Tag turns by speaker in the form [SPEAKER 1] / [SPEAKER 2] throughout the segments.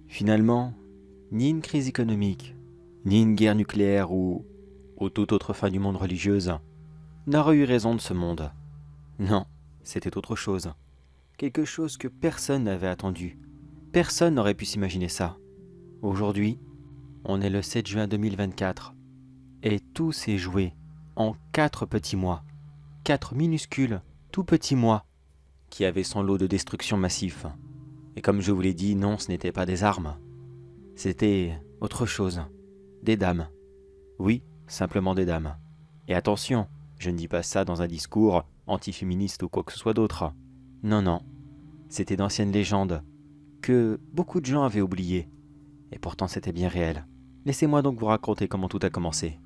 [SPEAKER 1] Finalement, ni une crise économique, ni une guerre nucléaire ou toute autre fin du monde religieuse n'aurait eu raison de ce monde. Non, c'était autre chose. Quelque chose que personne n'avait attendu. Personne n'aurait pu s'imaginer ça. Aujourd'hui, on est le 7 juin 2024 et tout s'est joué en 4 petits mois. 4 minuscules, tout petits mois qui avaient son lot de destruction massif. Et comme je vous l'ai dit, non, ce n'était pas des armes. C'était autre chose. Des dames. Oui, simplement des dames. Et attention, je ne dis pas ça dans un discours antiféministe ou quoi que ce soit d'autre. Non, non. C'était d'anciennes légendes que beaucoup de gens avaient oubliées. Et pourtant c'était bien réel. Laissez-moi donc vous raconter comment tout a commencé.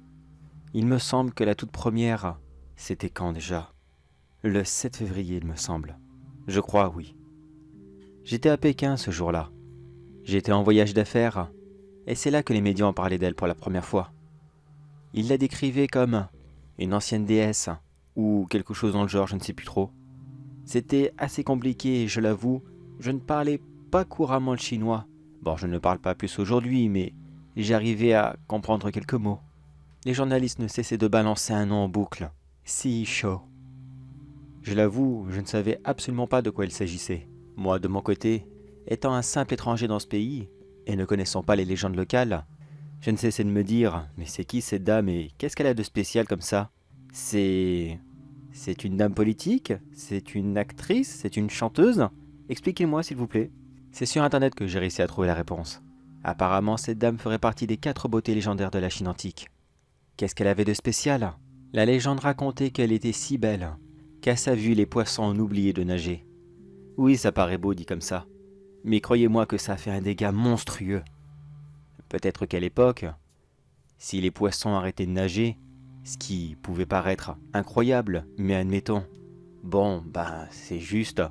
[SPEAKER 1] Il me semble que la toute première, c'était quand déjà ? Le 7 février, il me semble. Je crois, oui. J'étais à Pékin ce jour-là. J'étais en voyage d'affaires, et c'est là que les médias ont parlé d'elle pour la première fois. Ils la décrivaient comme une ancienne déesse, ou quelque chose dans le genre, je ne sais plus trop. C'était assez compliqué, je l'avoue, je ne parlais pas couramment le chinois. Bon, je ne parle pas plus aujourd'hui, mais j'arrivais à comprendre quelques mots. Les journalistes ne cessaient de balancer un nom en boucle. Si chaud. Je l'avoue, je ne savais absolument pas de quoi il s'agissait. Moi, de mon côté, étant un simple étranger dans ce pays, et ne connaissant pas les légendes locales, je ne cessais de me dire, mais c'est qui cette dame et qu'est-ce qu'elle a de spécial comme ça ? C'est une dame politique ? C'est une actrice ? C'est une chanteuse ? Expliquez-moi s'il vous plaît. C'est sur internet que j'ai réussi à trouver la réponse. Apparemment, cette dame ferait partie des 4 beautés légendaires de la Chine antique. Qu'est-ce qu'elle avait de spécial ? La légende racontait qu'elle était si belle qu'à sa vue les poissons en oubliaient de nager. Oui, ça paraît beau dit comme ça, mais croyez-moi que ça a fait un dégât monstrueux. Peut-être qu'à l'époque, si les poissons arrêtaient de nager, ce qui pouvait paraître incroyable, mais admettons, bon, c'est juste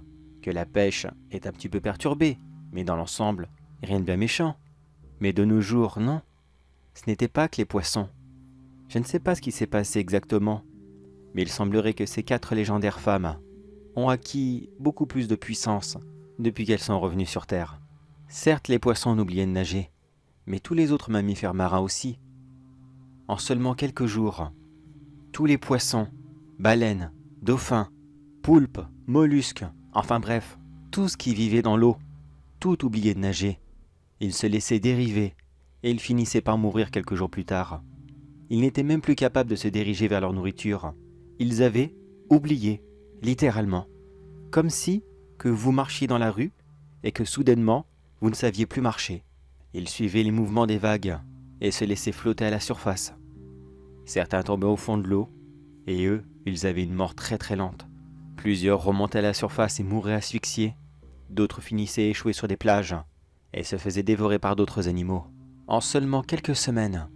[SPEAKER 1] que la pêche est un petit peu perturbée, mais dans l'ensemble, rien de bien méchant. Mais de nos jours, non, ce n'était pas que les poissons. Je ne sais pas ce qui s'est passé exactement, mais il semblerait que ces 4 légendaires femmes ont acquis beaucoup plus de puissance depuis qu'elles sont revenues sur Terre. Certes, les poissons ont oublié de nager, mais tous les autres mammifères marins aussi. En seulement quelques jours, tous les poissons, baleines, dauphins, poulpes, mollusques, enfin bref, tout ce qui vivait dans l'eau, tout oubliait de nager. Ils se laissaient dériver et ils finissaient par mourir quelques jours plus tard. Ils n'étaient même plus capables de se diriger vers leur nourriture. Ils avaient oublié, littéralement. Comme si que vous marchiez dans la rue et que soudainement, vous ne saviez plus marcher. Ils suivaient les mouvements des vagues et se laissaient flotter à la surface. Certains tombaient au fond de l'eau et eux, ils avaient une mort très très lente. Plusieurs remontaient à la surface et mouraient asphyxiés. D'autres finissaient échoués sur des plages et se faisaient dévorer par d'autres animaux. En seulement quelques semaines,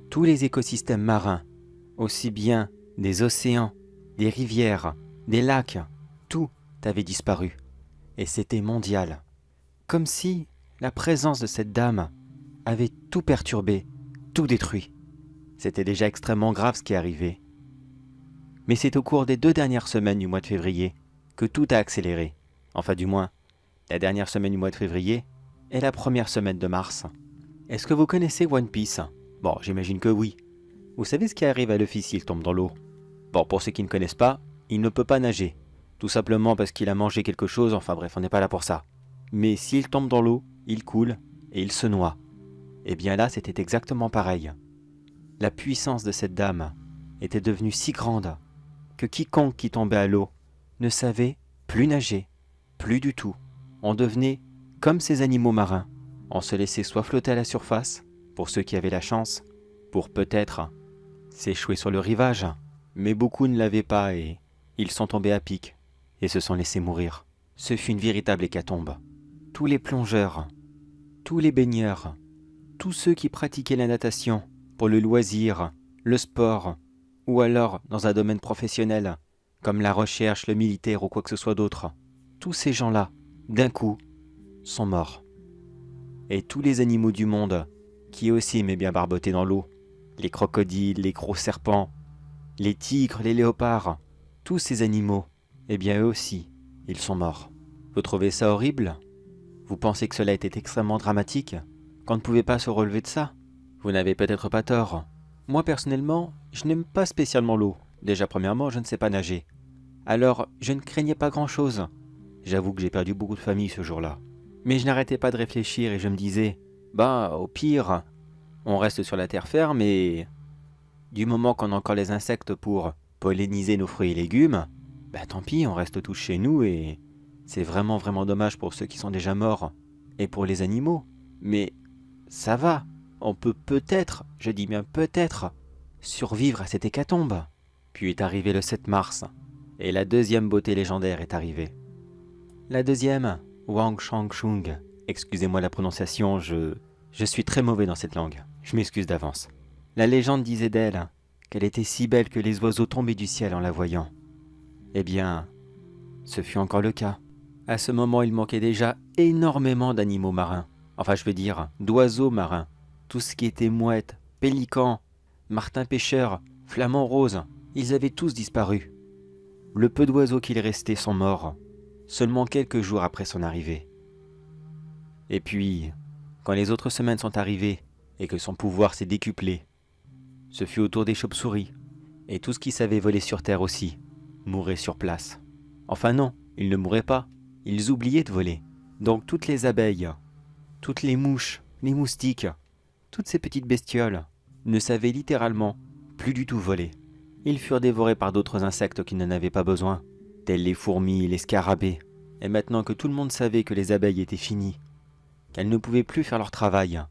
[SPEAKER 1] tous les écosystèmes marins, aussi bien des océans, des rivières, des lacs, tout avait disparu. Et c'était mondial. Comme si la présence de cette dame avait tout perturbé, tout détruit. C'était déjà extrêmement grave ce qui arrivait. Mais c'est au cours des 2 dernières semaines du mois de février que tout a accéléré. Enfin du moins, la dernière semaine du mois de février et la première semaine de mars. Est-ce que vous connaissez One Piece ? Bon, j'imagine que oui. Vous savez ce qui arrive à Luffy s'il tombe dans l'eau ? Bon, pour ceux qui ne connaissent pas, il ne peut pas nager. Tout simplement parce qu'il a mangé quelque chose, enfin bref, on n'est pas là pour ça. Mais s'il tombe dans l'eau, il coule et il se noie. Et bien là, c'était exactement pareil. La puissance de cette dame était devenue si grande que quiconque qui tombait à l'eau ne savait plus nager, plus du tout. On devenait comme ces animaux marins. On se laissait soit flotter à la surface, pour ceux qui avaient la chance, pour peut-être s'échouer sur le rivage, mais beaucoup ne l'avaient pas et ils sont tombés à pic et se sont laissés mourir. Ce fut une véritable hécatombe. Tous les plongeurs, tous les baigneurs, tous ceux qui pratiquaient la natation pour le loisir, le sport, ou alors dans un domaine professionnel, comme la recherche, le militaire ou quoi que ce soit d'autre, tous ces gens-là, d'un coup, sont morts. Et tous les animaux du monde, qui aussi aimaient bien barboter dans l'eau, Les crocodiles, les gros serpents, les tigres, les léopards, tous ces animaux, eh bien eux aussi, ils sont morts. Vous trouvez ça horrible? Vous pensez que cela était extrêmement dramatique? Qu'on ne pouvait pas se relever de ça? Vous n'avez peut-être pas tort. Moi personnellement, je n'aime pas spécialement l'eau. Déjà premièrement, je ne sais pas nager. Alors, je ne craignais pas grand-chose. J'avoue que j'ai perdu beaucoup de familles ce jour-là. Mais je n'arrêtais pas de réfléchir et je me disais, bah, au pire, on reste sur la terre ferme et du moment qu'on a encore les insectes pour polliniser nos fruits et légumes, bah tant pis, on reste tous chez nous et c'est vraiment vraiment dommage pour ceux qui sont déjà morts et pour les animaux. Mais ça va, on peut peut-être, je dis bien peut-être, survivre à cette hécatombe. Puis est arrivé le 7 mars et la deuxième beauté légendaire est arrivée. La deuxième, Wang Shangshung. Excusez-moi la prononciation, je suis très mauvais dans cette langue. Je m'excuse d'avance. La légende disait d'elle qu'elle était si belle que les oiseaux tombaient du ciel en la voyant. Eh bien, ce fut encore le cas. À ce moment, il manquait déjà énormément d'animaux marins. Enfin, je veux dire, d'oiseaux marins. Tout ce qui était mouette, pélican, martin pêcheur, flamant rose, ils avaient tous disparu. Le peu d'oiseaux qu'il restait sont morts, seulement quelques jours après son arrivée. Et puis, quand les autres semaines sont arrivées et que son pouvoir s'est décuplé, ce fut au tour des chauves-souris, et tout ce qui savait voler sur terre aussi, mourait sur place. Enfin non, ils ne mouraient pas, ils oubliaient de voler. Donc toutes les abeilles, toutes les mouches, les moustiques, toutes ces petites bestioles ne savaient littéralement plus du tout voler. Ils furent dévorés par d'autres insectes qui n'en avaient pas besoin, tels les fourmis, les scarabées. Et maintenant que tout le monde savait que les abeilles étaient finies, qu'elles ne pouvaient plus faire leur travail,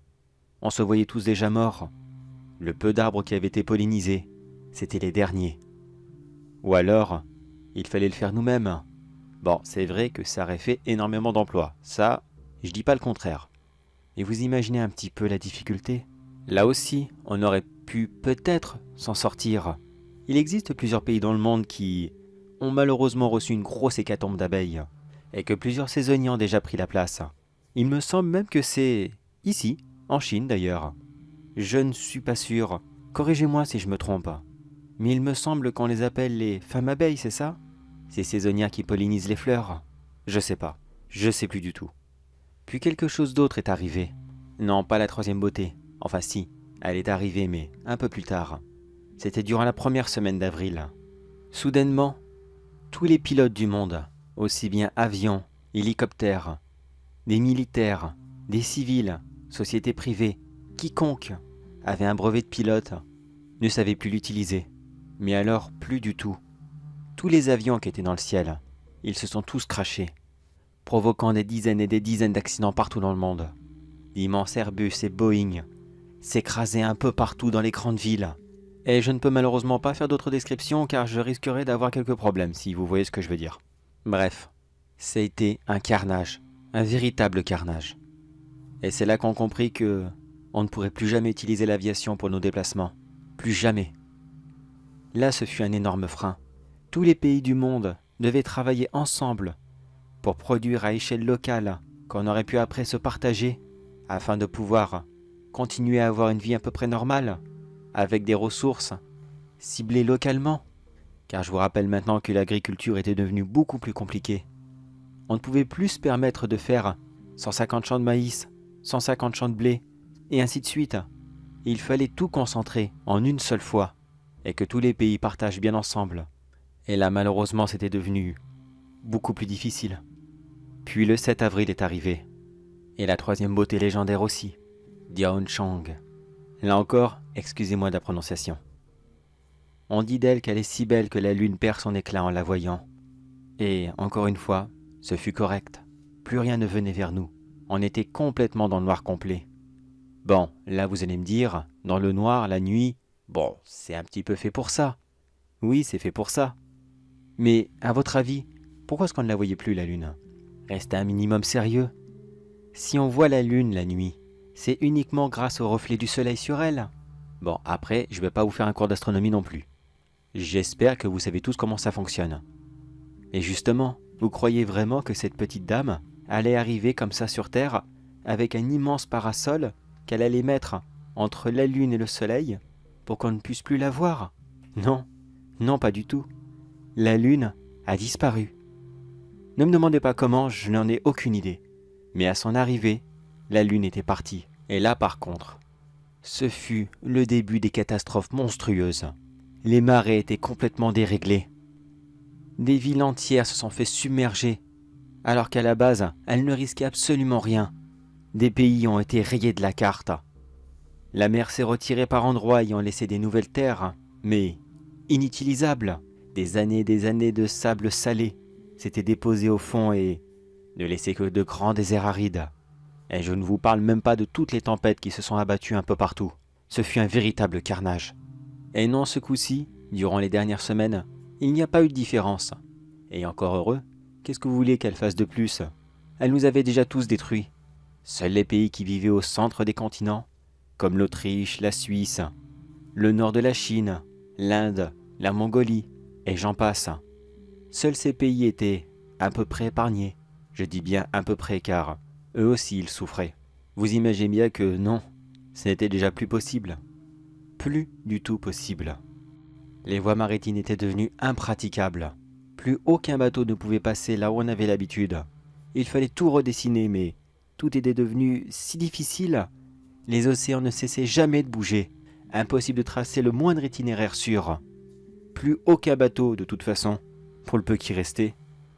[SPEAKER 1] on se voyait tous déjà morts. Le peu d'arbres qui avaient été pollinisés, c'étaient les derniers. Ou alors, il fallait le faire nous-mêmes. Bon, c'est vrai que ça aurait fait énormément d'emplois. Ça, je dis pas le contraire. Et vous imaginez un petit peu la difficulté? Là aussi, on aurait pu peut-être s'en sortir. Il existe plusieurs pays dans le monde qui ont malheureusement reçu une grosse hécatombe d'abeilles, et que plusieurs saisonniers ont déjà pris la place. Il me semble même que c'est ici, en Chine d'ailleurs. Je ne suis pas sûr, corrigez-moi si je me trompe. Mais il me semble qu'on les appelle les femmes abeilles, c'est ça? Ces saisonnières qui pollinisent les fleurs? Je sais pas, je sais plus du tout. Puis quelque chose d'autre est arrivé. Non, pas la troisième beauté. Enfin si, elle est arrivée, mais un peu plus tard. C'était durant la première semaine d'avril. Soudainement, tous les pilotes du monde, aussi bien avions, hélicoptères, des militaires, des civils, sociétés privées, quiconque avait un brevet de pilote, ne savait plus l'utiliser. Mais alors, plus du tout. Tous les avions qui étaient dans le ciel, ils se sont tous crashés, provoquant des dizaines et des dizaines d'accidents partout dans le monde. D'immenses Airbus et Boeing s'écrasaient un peu partout dans les grandes villes. Et je ne peux malheureusement pas faire d'autres descriptions car je risquerais d'avoir quelques problèmes si vous voyez ce que je veux dire. Bref, ça a été un carnage, un véritable carnage. Et c'est là qu'on comprit que on ne pourrait plus jamais utiliser l'aviation pour nos déplacements. Plus jamais. Là, ce fut un énorme frein. Tous les pays du monde devaient travailler ensemble pour produire à échelle locale qu'on aurait pu après se partager afin de pouvoir continuer à avoir une vie à peu près normale avec des ressources ciblées localement. Car je vous rappelle maintenant que l'agriculture était devenue beaucoup plus compliquée. On ne pouvait plus se permettre de faire 150 champs de maïs, 150 champs de blé, et ainsi de suite. Il fallait tout concentrer en une seule fois, et que tous les pays partagent bien ensemble. Et là, malheureusement, c'était devenu beaucoup plus difficile. Puis le 7 avril est arrivé, et la troisième beauté légendaire aussi, Diaochang. Là encore, excusez-moi de la prononciation. On dit d'elle qu'elle est si belle que la lune perd son éclat en la voyant. Et, encore une fois, ce fut correct. Plus rien ne venait vers nous. On était complètement dans le noir complet. Bon, là vous allez me dire, dans le noir, la nuit, bon, c'est un petit peu fait pour ça. Oui, c'est fait pour ça. Mais, à votre avis, pourquoi est-ce qu'on ne la voyait plus, la lune? Restez un minimum sérieux. Si on voit la lune la nuit, c'est uniquement grâce au reflet du soleil sur elle. Bon, après, je ne vais pas vous faire un cours d'astronomie non plus. J'espère que vous savez tous comment ça fonctionne. Et justement, vous croyez vraiment que cette petite dame allait arriver comme ça sur Terre, avec un immense parasol qu'elle allait mettre entre la lune et le soleil, pour qu'on ne puisse plus la voir. Non, non, pas du tout. La lune a disparu. Ne me demandez pas comment, je n'en ai aucune idée. Mais à son arrivée, la lune était partie. Et là par contre, ce fut le début des catastrophes monstrueuses. Les marées étaient complètement déréglées. Des villes entières se sont fait submerger, alors qu'à la base, elles ne risquaient absolument rien. Des pays ont été rayés de la carte. La mer s'est retirée par endroits ayant laissé des nouvelles terres, mais inutilisables. Des années de sable salé s'étaient déposés au fond et ne laissaient que de grands déserts arides. Et je ne vous parle même pas de toutes les tempêtes qui se sont abattues un peu partout. Ce fut un véritable carnage. Et non, ce coup-ci, durant les dernières semaines, il n'y a pas eu de différence. Et encore heureux, qu'est-ce que vous voulez qu'elle fasse de plus? Elle nous avait déjà tous détruits. Seuls les pays qui vivaient au centre des continents, comme l'Autriche, la Suisse, le nord de la Chine, l'Inde, la Mongolie, et j'en passe. Seuls ces pays étaient à peu près épargnés. Je dis bien à peu près car eux aussi ils souffraient. Vous imaginez bien que non, ce n'était déjà plus possible. Plus du tout possible. Les voies maritimes étaient devenues impraticables. Plus aucun bateau ne pouvait passer là où on avait l'habitude. Il fallait tout redessiner, mais tout était devenu si difficile. Les océans ne cessaient jamais de bouger. Impossible de tracer le moindre itinéraire sûr. Plus aucun bateau de toute façon, pour le peu qui restait.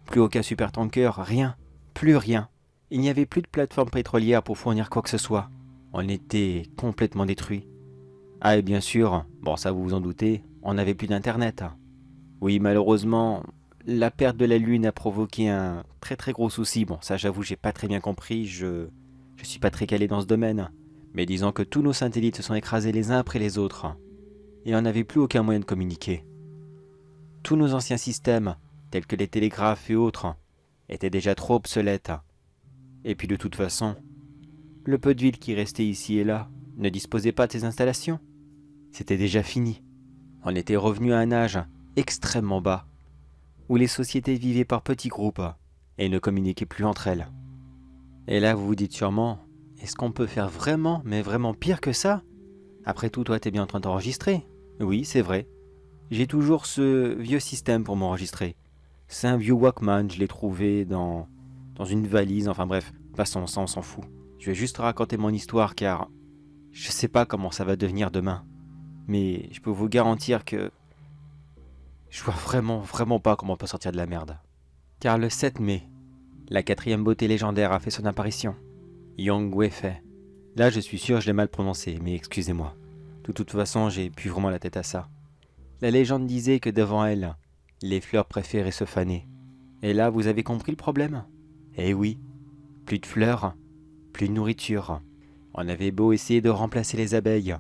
[SPEAKER 1] Plus aucun supertanker, rien. Plus rien. Il n'y avait plus de plateforme pétrolière pour fournir quoi que ce soit. On était complètement détruits. Ah et bien sûr, bon ça vous vous en doutez, on n'avait plus d'internet. Oui malheureusement, la perte de la lune a provoqué un très très gros souci. Bon ça j'avoue j'ai pas très bien compris, je suis pas très calé dans ce domaine. Mais disons que tous nos satellites se sont écrasés les uns après les autres. Et on n'avait plus aucun moyen de communiquer. Tous nos anciens systèmes, tels que les télégraphes et autres, étaient déjà trop obsolètes. Et puis de toute façon, le peu de villes qui restaient ici et là ne disposaient pas de ces installations. C'était déjà fini. On était revenu à un âge extrêmement bas, où les sociétés vivaient par petits groupes et ne communiquaient plus entre elles. Et là vous vous dites sûrement, est-ce qu'on peut faire vraiment, mais vraiment pire que ça? Après tout, toi t'es bien en train d'enregistrer. Oui, c'est vrai. J'ai toujours ce vieux système pour m'enregistrer. C'est un vieux Walkman, je l'ai trouvé dans une valise, enfin bref, passons, ça on s'en fout. Je vais juste raconter mon histoire car je sais pas comment ça va devenir demain. Mais je peux vous garantir que je vois vraiment pas comment on peut sortir de la merde. Car le 7 mai, la quatrième beauté légendaire a fait son apparition. Yang Weifei. Là je suis sûr je l'ai mal prononcé, mais excusez-moi. De toute façon j'ai plus vraiment la tête à ça. La légende disait que devant elle, les fleurs préféraient se faner. Et là vous avez compris le problème? Eh oui, plus de fleurs, plus de nourriture. On avait beau essayer de remplacer les abeilles.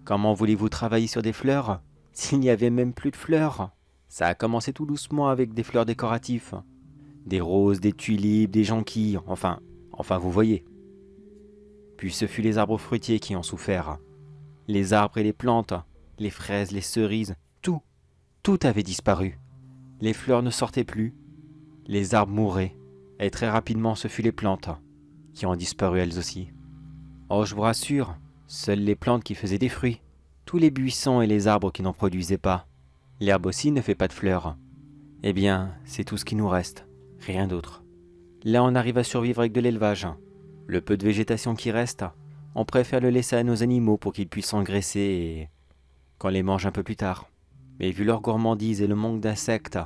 [SPEAKER 1] Comment voulez-vous travailler sur des fleurs s'il n'y avait même plus de fleurs? Ça a commencé tout doucement avec des fleurs décoratives. Des roses, des tulipes, des jonquilles, enfin vous voyez. Puis ce fut les arbres fruitiers qui ont souffert. Les arbres et les plantes, les fraises, les cerises, tout avait disparu. Les fleurs ne sortaient plus, les arbres mouraient, et très rapidement ce fut les plantes qui ont disparu elles aussi. Oh, je vous rassure, seules les plantes qui faisaient des fruits, tous les buissons et les arbres qui n'en produisaient pas. L'herbe aussi ne fait pas de fleurs. Eh bien, c'est tout ce qui nous reste, rien d'autre. Là, on arrive à survivre avec de l'élevage. Le peu de végétation qui reste, on préfère le laisser à nos animaux pour qu'ils puissent s'engraisser et qu'on les mange un peu plus tard. Mais vu leur gourmandise et le manque d'insectes,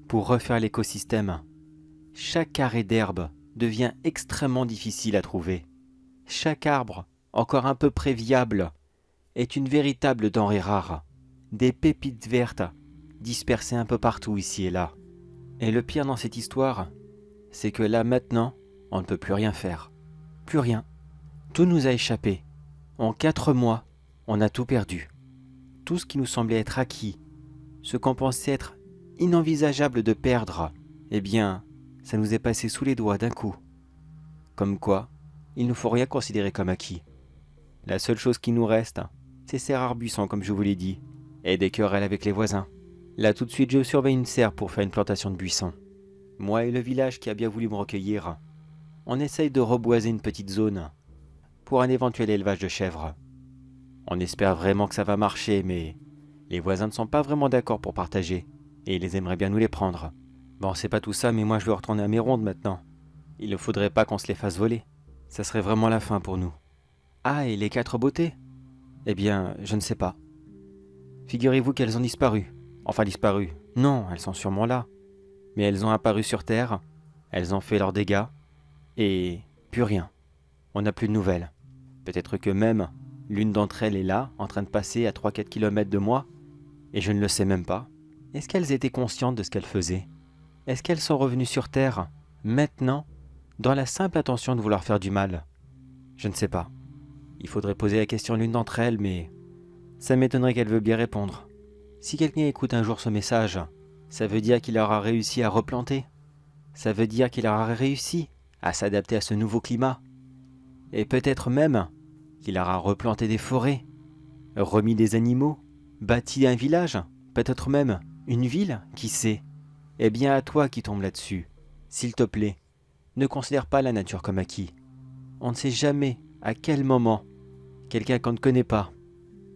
[SPEAKER 1] pour refaire l'écosystème, chaque carré d'herbe devient extrêmement difficile à trouver. Chaque arbre, encore un peu près viable, est une véritable denrée rare. Des pépites vertes dispersées un peu partout ici et là. Et le pire dans cette histoire, c'est que là maintenant, on ne peut plus rien faire. Plus rien. Tout nous a échappé. En 4 mois, on a tout perdu. Tout ce qui nous semblait être acquis, ce qu'on pensait être inenvisageable de perdre, eh bien, ça nous est passé sous les doigts d'un coup. Comme quoi, il ne faut rien considérer comme acquis. La seule chose qui nous reste, c'est ces rares buissons comme je vous l'ai dit, et des querelles avec les voisins. Là tout de suite je surveille une serre pour faire une plantation de buissons. Moi et le village qui a bien voulu me recueillir, on essaye de reboiser une petite zone pour un éventuel élevage de chèvres. On espère vraiment que ça va marcher, mais les voisins ne sont pas vraiment d'accord pour partager, et ils aimeraient bien nous les prendre. Bon, c'est pas tout ça, mais moi je veux retourner à mes rondes maintenant. Il ne faudrait pas qu'on se les fasse voler. Ça serait vraiment la fin pour nous. Ah, et les 4 beautés? Eh bien, je ne sais pas. Figurez-vous qu'elles ont disparu. Enfin disparu. Non, elles sont sûrement là. Mais elles ont apparu sur Terre, elles ont fait leurs dégâts, et plus rien. On n'a plus de nouvelles. Peut-être que même l'une d'entre elles est là, en train de passer à 3-4 km de moi, et je ne le sais même pas. Est-ce qu'elles étaient conscientes de ce qu'elles faisaient? Est-ce qu'elles sont revenues sur Terre, maintenant, dans la simple intention de vouloir faire du mal? Je ne sais pas. Il faudrait poser la question à l'une d'entre elles, mais ça m'étonnerait qu'elle veuille bien répondre. Si quelqu'un écoute un jour ce message, ça veut dire qu'il aura réussi à replanter. Ça veut dire qu'il aura réussi à s'adapter à ce nouveau climat. Et peut-être même qu'il aura replanté des forêts, remis des animaux, bâti un village, peut-être même une ville, qui sait. Eh bien à toi qui tombe là-dessus, s'il te plaît, ne considère pas la nature comme acquis. On ne sait jamais à quel moment quelqu'un qu'on ne connaît pas,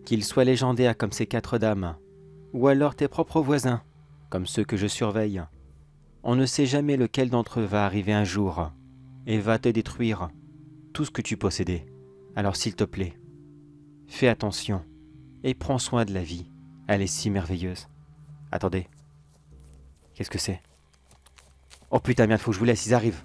[SPEAKER 1] qu'il soit légendaire comme ces 4 dames, ou alors tes propres voisins, comme ceux que je surveille. On ne sait jamais lequel d'entre eux va arriver un jour et va te détruire tout ce que tu possédais. Alors s'il te plaît, fais attention et prends soin de la vie. Elle est si merveilleuse. Attendez, qu'est-ce que c'est? Oh putain, merde, faut que je vous laisse, ils arrivent.